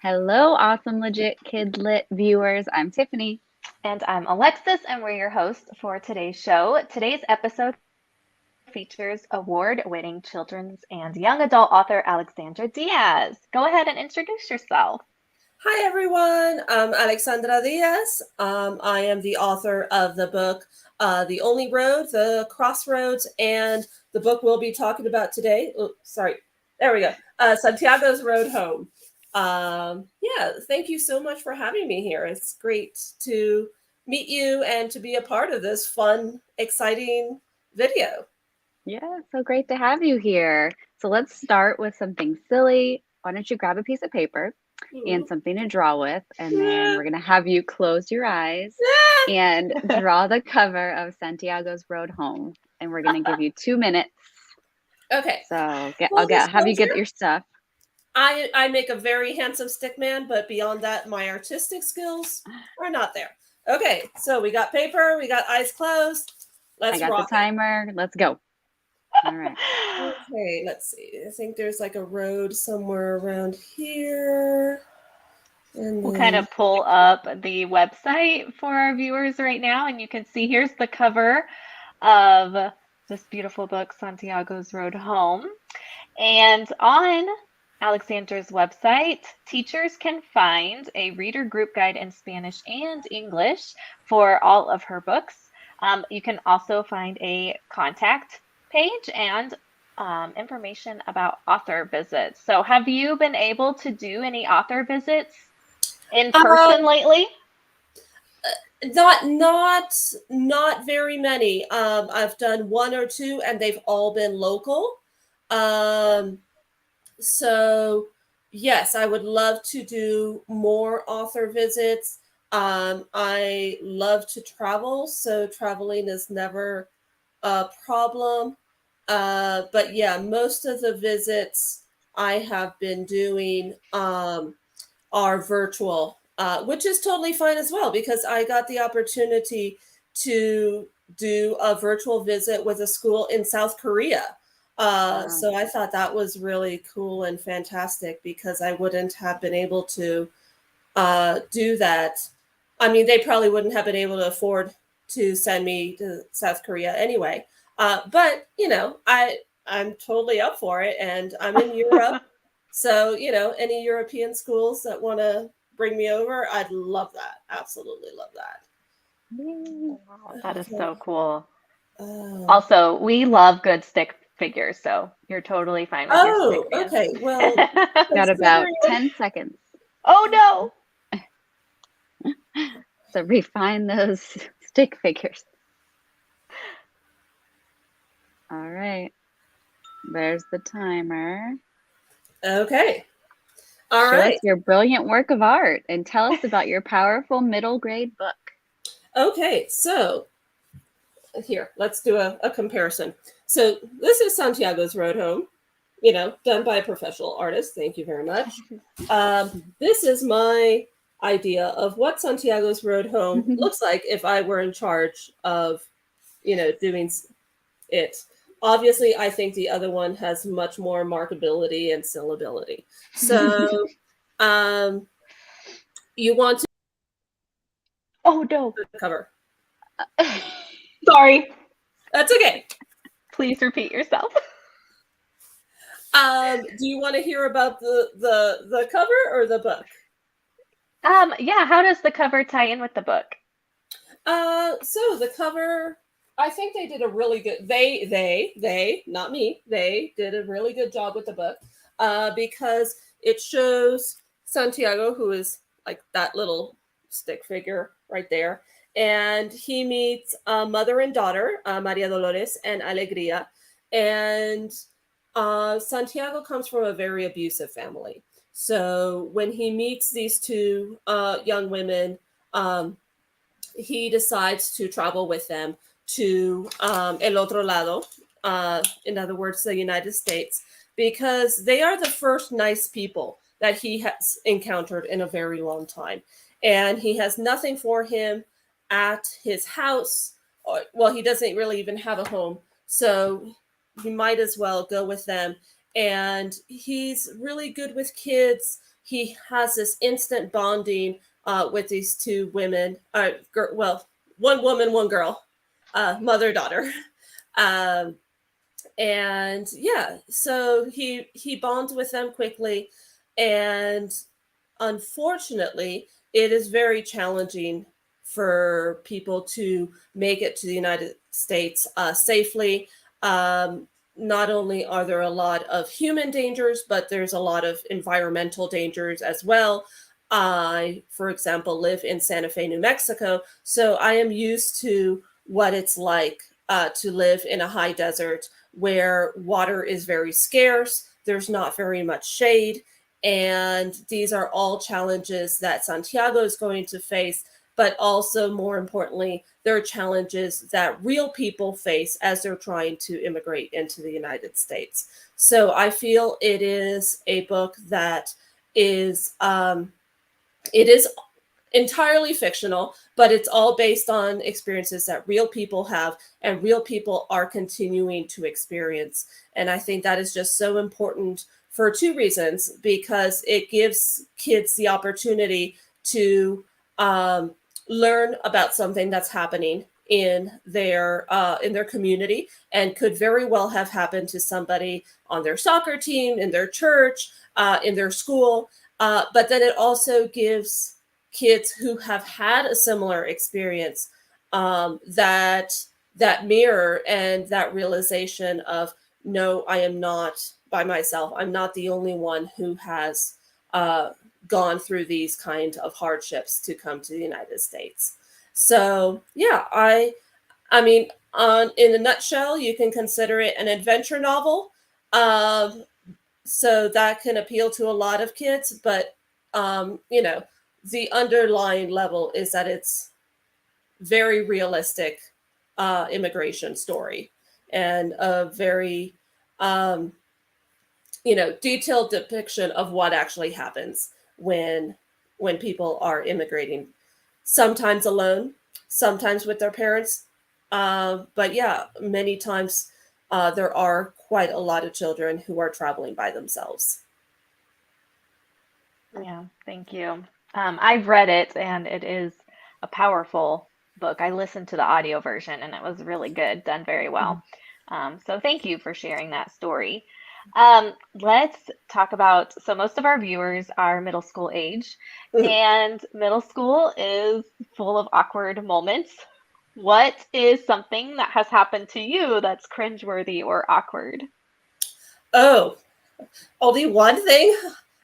Hello, awesome, legit KidLit viewers. I'm Tiffany. And I'm Alexis, and we're your hosts for today's show. Today's episode features award-winning children's and young adult author Alexandra Diaz. Go ahead and introduce yourself. Hi, everyone. I'm Alexandra Diaz. I am the author of the book, The Only Road, The Crossroads, and the book we'll be talking about today. Oh, sorry. There we go. Santiago's Road Home. Thank you so much for having me here. It's great to meet you and to be a part of this fun, exciting video. Yeah, so great to have you here. So let's start with something silly. Why don't you grab a piece of paper and something to draw with, and then we're going to have you close your eyes and draw the cover of Santiago's Road Home. And we're going to give you 2 minutes. Okay. So have you get your stuff. I make a very handsome stick man, but beyond that, my artistic skills are not there. Okay, so we got paper, we got eyes closed. I got the timer. Let's go. All right. Okay, let's see. I think there's like a road somewhere around here. And we'll kind of pull up the website for our viewers right now, and you can see here's the cover of this beautiful book, Santiago's Road Home. And on Alexandra's website, teachers can find a reader group guide in Spanish and English for all of her books. You can also find a contact page and information about author visits. So have you been able to do any author visits in person lately? Not very many. I've done one or two, and they've all been local. So yes, I would love to do more author visits. I love to travel, so traveling is never a problem. But yeah, most of the visits I have been doing are virtual, which is totally fine as well, because I got the opportunity to do a virtual visit with a school in South Korea. So I thought that was really cool and fantastic, because I wouldn't have been able to do that. I mean, they probably wouldn't have been able to afford to send me to South Korea anyway. But I'm totally up for it, and I'm in Europe. So, any European schools that want to bring me over, I'd love that. Absolutely love that. Wow, that is so cool. Also, we love good stick figures, so you're totally fine with your stick man. Okay. Well, got about 10 seconds. Oh, no. So refine those stick figures. All right. There's the timer. Okay. All Show right. us your brilliant work of art and tell us about your powerful middle grade book. Okay, so here, let's do a comparison. So this is Santiago's Road Home, done by a professional artist. Thank you very much. This is my idea of what Santiago's Road Home looks like if I were in charge of, doing it. Obviously, I think the other one has much more markability and sellability. So you want to... Oh, no. Cover. Sorry. That's okay. Please repeat yourself. Do you want to hear about the cover or the book? Yeah, how does the cover tie in with the book? So the cover, I think they did a really good, they, not me, they did a really good job with the book, because it shows Santiago, who is like that little stick figure right there. And he meets mother and daughter, Maria Dolores and Alegria. And Santiago comes from a very abusive family. So when he meets these two young women, he decides to travel with them to el otro lado, in other words, the United States, because they are the first nice people that he has encountered in a very long time. And he has nothing for him at his house. Well, he doesn't really even have a home. So he might as well go with them. And he's really good with kids, he has this instant bonding with these two women. Well, one woman, one girl, mother daughter. And yeah, so he bonds with them quickly, and unfortunately, it is very challenging for people to make it to the United States safely. Not only are there a lot of human dangers, but there's a lot of environmental dangers as well. I, for example, live in Santa Fe, New Mexico, so I am used to what it's like to live in a high desert where water is very scarce, there's not very much shade, and these are all challenges that Santiago is going to face, but also more importantly, there are challenges that real people face as they're trying to immigrate into the United States. So I feel it is a book that is, it is entirely fictional, but it's all based on experiences that real people have and real people are continuing to experience. And I think that is just so important for two reasons, because it gives kids the opportunity to learn about something that's happening in their community and could very well have happened to somebody on their soccer team, in their church, in their school. But then it also gives kids who have had a similar experience that mirror and that realization of, no, I am not by myself. I'm not the only one who has gone through these kind of hardships to come to the United States. So yeah, I mean, in a nutshell, you can consider it an adventure novel. So that can appeal to a lot of kids, but you know, the underlying level is that it's very realistic immigration story and a very detailed depiction of what actually happens when people are immigrating, sometimes alone, sometimes with their parents, but yeah, many times there are quite a lot of children who are traveling by themselves. Yeah, thank you. I've read it and it is a powerful book. I listened to the audio version and it was really good, done very well. So thank you for sharing that story. Let's talk about, so most of our viewers are middle school age, and middle school is full of awkward moments. What is something that has happened to you that's cringeworthy or awkward? Oh, only one thing?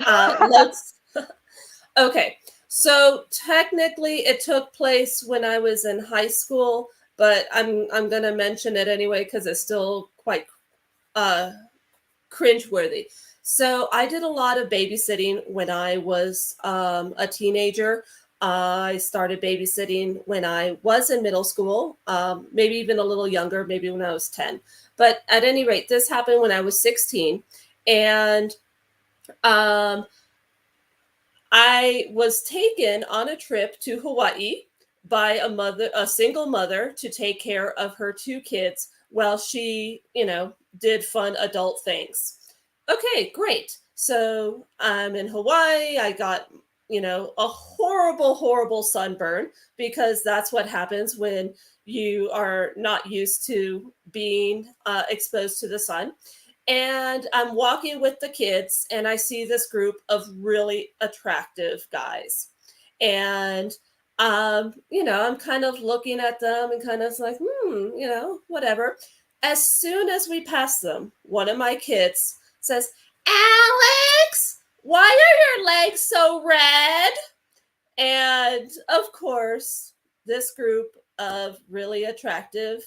Let's. Okay, so technically it took place when I was in high school, but I'm going to mention it anyway because it's still quite cringeworthy. So I did a lot of babysitting when I was a teenager. I started babysitting when I was in middle school, maybe even a little younger, maybe when I was 10. But at any rate, this happened when I was 16. And I was taken on a trip to Hawaii by a single mother, to take care of her two kids while she, did fun adult things. Okay, great. So I'm in Hawaii. I got, a horrible, horrible sunburn, because that's what happens when you are not used to being exposed to the sun. And I'm walking with the kids and I see this group of really attractive guys. And, I'm kind of looking at them and kind of like, whatever. As soon as we pass them, one of my kids says, "Alex, why are your legs so red?" And of course, this group of really attractive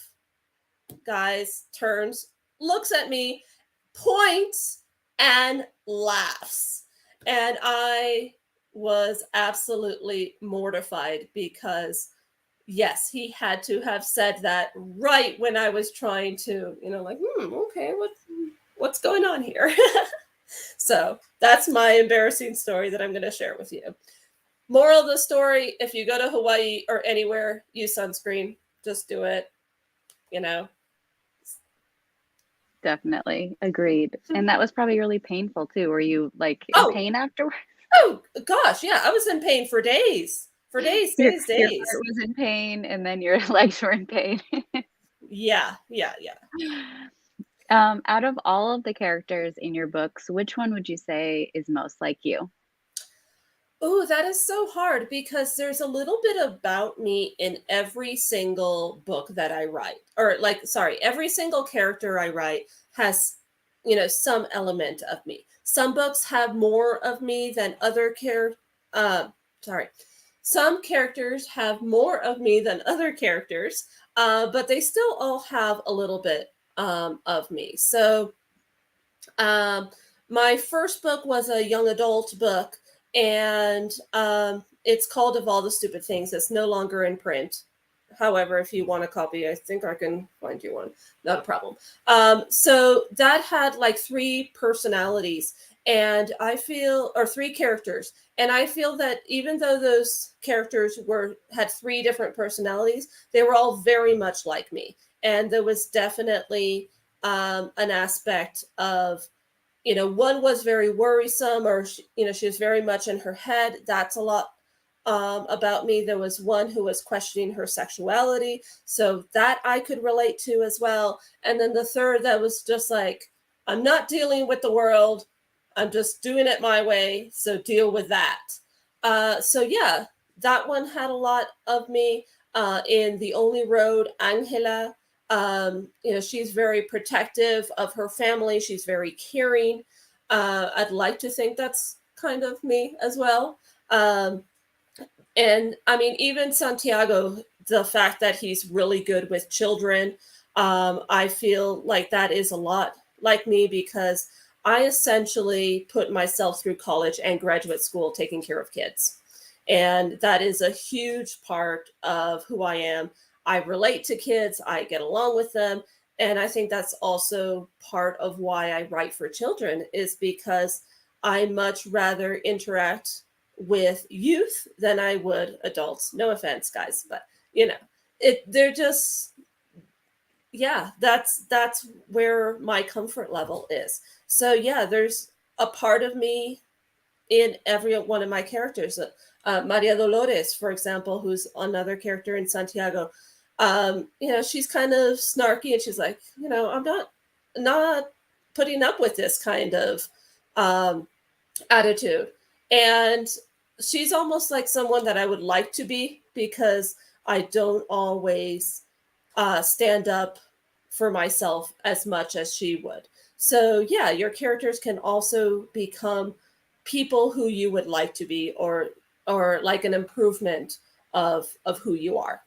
guys turns, looks at me, points, and laughs. And I was absolutely mortified because, yes, he had to have said that right when I was trying to, okay, what's going on here? So that's my embarrassing story that I'm going to share with you. Moral of the story: if you go to Hawaii or anywhere, use sunscreen. Just do it. Definitely agreed. And that was probably really painful too. Were you like in pain afterwards? Oh gosh, yeah, I was in pain for days. For days. Your heart was in pain and then your legs were in pain. Yeah. Out of all of the characters in your books, which one would you say is most like you? Oh, that is so hard because there's a little bit about me in every single book that I write. Or like, sorry, every single character I write has, some element of me. Some books have more of me than other sorry. Some characters have more of me than other characters, but they still all have a little bit of me. So um, my first book was a young adult book, and it's called Of All the Stupid Things. It's no longer in print. However, if you want a copy, I think I can find you one. Not a problem. So that had like three personalities, and or three characters. And I feel that even though those characters had three different personalities, they were all very much like me. And there was definitely an aspect of, one was very worrisome, or she was very much in her head. That's a lot about me. There was one who was questioning her sexuality, so that I could relate to as well. And then the third that was just like, I'm not dealing with the world, I'm just doing it my way, so deal with that. So yeah, that one had a lot of me. In The Only Road, Angela, she's very protective of her family. She's very caring. I'd like to think that's kind of me as well. And I mean, even Santiago, the fact that he's really good with children, I feel like that is a lot like me, because I essentially put myself through college and graduate school taking care of kids. And that is a huge part of who I am. I relate to kids, I get along with them. And I think that's also part of why I write for children, is because I much rather interact with youth than I would adults. No offense, guys, but they're just, yeah, that's where my comfort level is. So yeah, there's a part of me in every one of my characters. Maria Dolores, for example, who's another character in Santiago, she's kind of snarky, and she's like, I'm not putting up with this kind of attitude. And she's almost like someone that I would like to be, because I don't always stand up for myself as much as she would. So yeah, your characters can also become people who you would like to be, or like an improvement of who you are.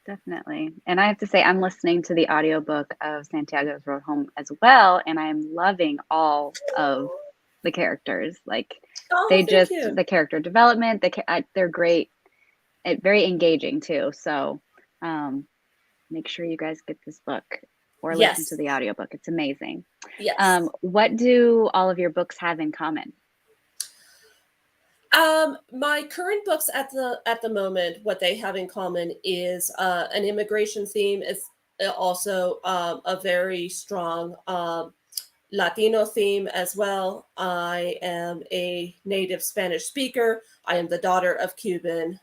Definitely. And I have to say, I'm listening to the audiobook of Santiago's Road Home as well, and I'm loving all of the characters. Like, Oh, thank you. the character development, they're great, very engaging too. So make sure you guys get this book or listen to the audiobook. It's amazing. Yes. What do all of your books have in common? My current books at the moment, what they have in common is an immigration theme. It's also a very strong Latino theme as well. I am a native Spanish speaker. I am the daughter of Cuban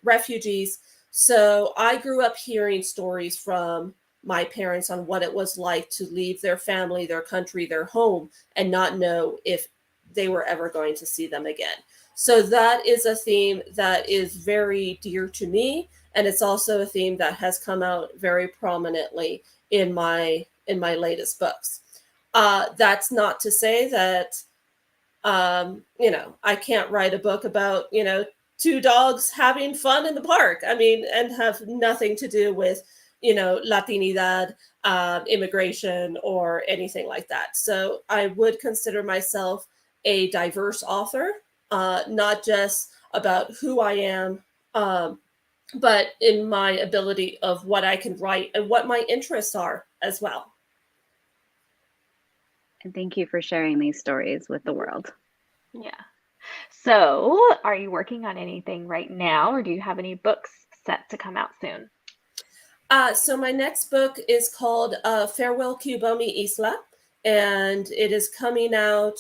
refugees. So I grew up hearing stories from my parents on what it was like to leave their family, their country, their home, and not know if they were ever going to see them again. So that is a theme that is very dear to me, and it's also a theme that has come out very prominently in my latest books. That's not to say that I can't write a book about two dogs having fun in the park. I mean, and have nothing to do with Latinidad, immigration, or anything like that. So I would consider myself a diverse author, not just about who I am, but in my ability of what I can write and what my interests are as well. And thank you for sharing these stories with the world. Yeah. So, are you working on anything right now, or do you have any books set to come out soon? So my next book is called Farewell Cuba Mi Isla, and it is coming out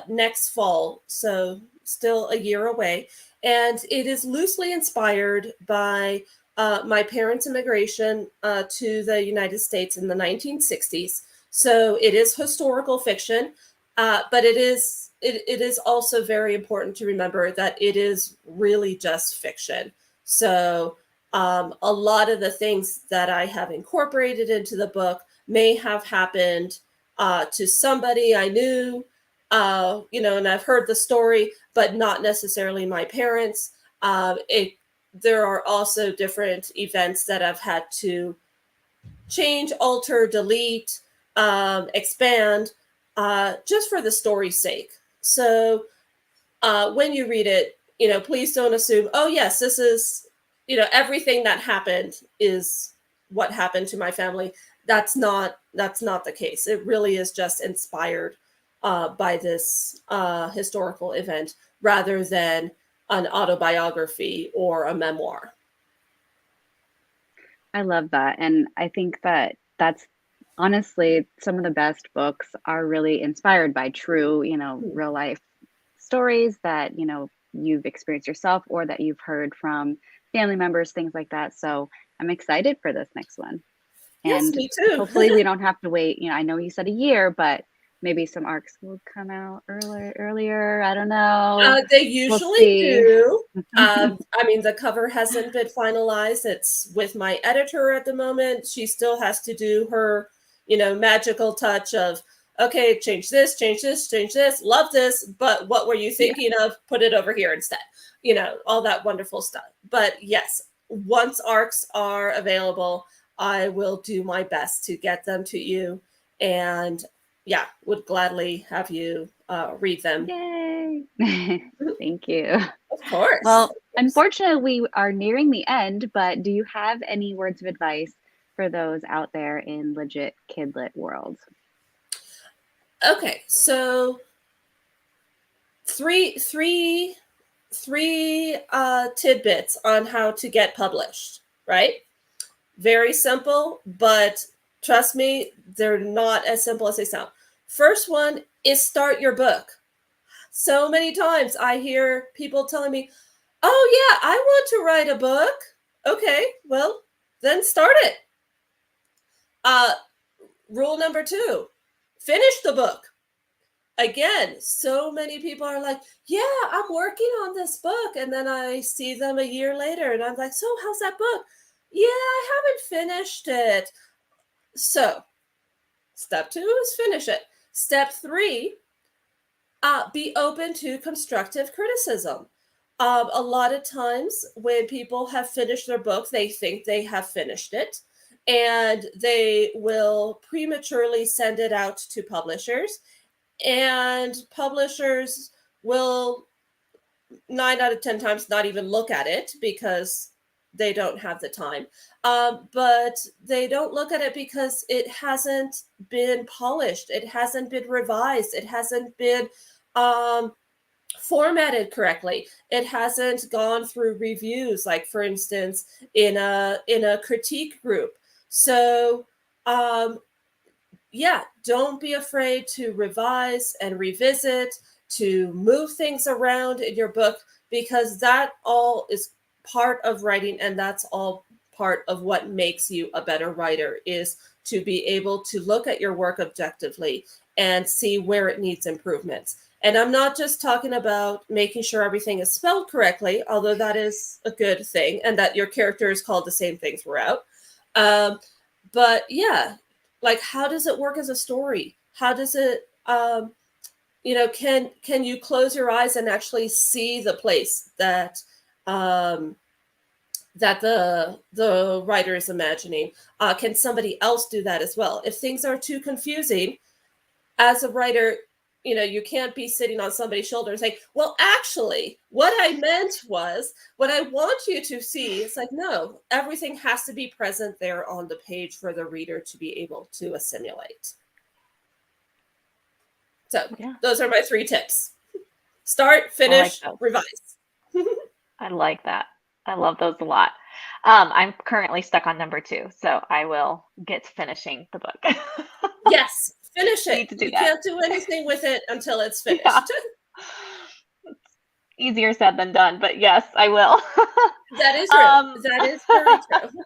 next fall, so still a year away. And it is loosely inspired by my parents' immigration to the United States in the 1960s. So it is historical fiction, but it is also very important to remember that it is really just fiction. So a lot of the things that I have incorporated into the book may have happened to somebody I knew, and I've heard the story, but not necessarily my parents. There are also different events that I've had to change, alter, delete, expand, just for the story's sake. So when you read it, please don't assume, oh yes, this is, everything that happened is what happened to my family. That's not the case. It really is just inspired by this historical event rather than an autobiography or a memoir. I love that. And I think that that's honestly some of the best books are really inspired by true, real life stories that, you've experienced yourself or that you've heard from family members, things like that. So I'm excited for this next one. Yes, And me too. hopefully we don't have to wait. I know you said a year, but maybe some arcs will come out earlier. I don't know. They usually do. The cover hasn't been finalized. It's with my editor at the moment. She still has to do her, magical touch of, okay, change this, change this, change this. Love this, but what were you thinking of? Put it over here instead. All that wonderful stuff. But yes, once arcs are available, I will do my best to get them to you, and would gladly have you read them. Yay! Thank you. Of course. Well, unfortunately, we are nearing the end, but do you have any words of advice for those out there in legit KidLit world? Okay, so three tidbits on how to get published, right? Very simple, but trust me, they're not as simple as they sound. First one is start your book. So many times I hear people telling me, oh yeah, I want to write a book. Okay, well, then start it. Rule number 2, finish the book. Again, so many people are like, yeah, I'm working on this book. And then I see them a year later and I'm like, so how's that book? Yeah, I haven't finished it. So step 2 is finish it. Step 3, be open to constructive criticism. A lot of times when people have finished their book, they think they have finished it, and they will prematurely send it out to publishers, and publishers will 9 out of 10 times not even look at it because they don't have the time. But they don't look at it because it hasn't been polished. It hasn't been revised. It hasn't been formatted correctly. It hasn't gone through reviews, like for instance, in a critique group. So don't be afraid to revise and revisit, to move things around in your book, because that all is part of writing, and that's all part of what makes you a better writer, is to be able to look at your work objectively and see where it needs improvements. And I'm not just talking about making sure everything is spelled correctly, although that is a good thing, and that your character is called the same thing throughout. But yeah, like, how does it work as a story? How does it, can you close your eyes and actually see the place that that the writer is imagining? Can somebody else do that as well? If things are too confusing, as a writer, you can't be sitting on somebody's shoulder and saying, well, actually, what I meant was, what I want you to see. It's like, no, everything has to be present there on the page for the reader to be able to assimilate. So those are my 3 tips. Start, finish, revise. I like that. I love those a lot. I'm currently stuck on number 2, so I will get to finishing the book. Yes, Finish it. Need to do You that. can't do anything with it until it's finished. Yeah. Easier said than done, but yes, I will. That is true. That is very true.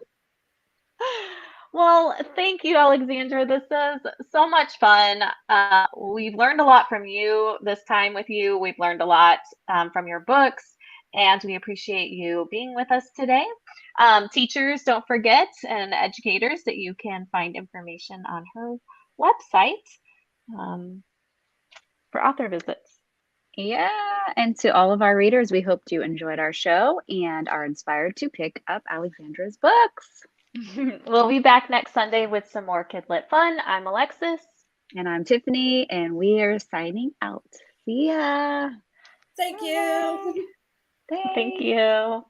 Well, thank you, Alexandra. This is so much fun. We've learned a lot from you this time with you. We've learned a lot from your books, and we appreciate you being with us today. Teachers, don't forget, and educators, that you can find information on her website for author visits. Yeah, and to all of our readers, we hope you enjoyed our show and are inspired to pick up Alexandra's books. We'll be back next Sunday with some more KidLit fun. I'm Alexis. And I'm Tiffany, and we are signing out. See ya. Thank you. Thanks. Thank you.